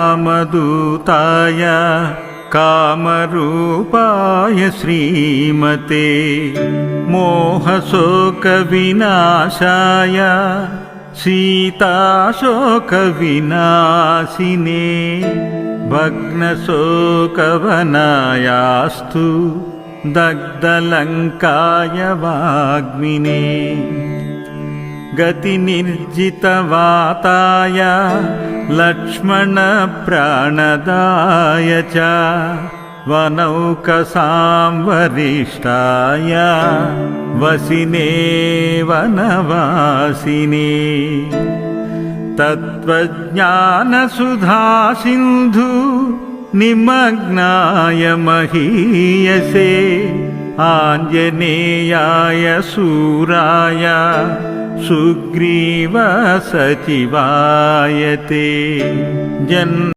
कामदूताय कामरूपाय श्रीमते मोहशोकविनाशाय सीताशोकविनाशिने भग्नशोकवनायास्तु दग्धलङ्काय वाग्मिने गतिनिर्जितवाताय लक्ष्मणप्राणदाय च वनौकसांवरिष्ठाय वसिने वनवासिने तत्त्वज्ञानसुधासिन्धु निमग्नाय महीयसे आञ्जनेयाय शूराय सुग्रीवसचिवाय ते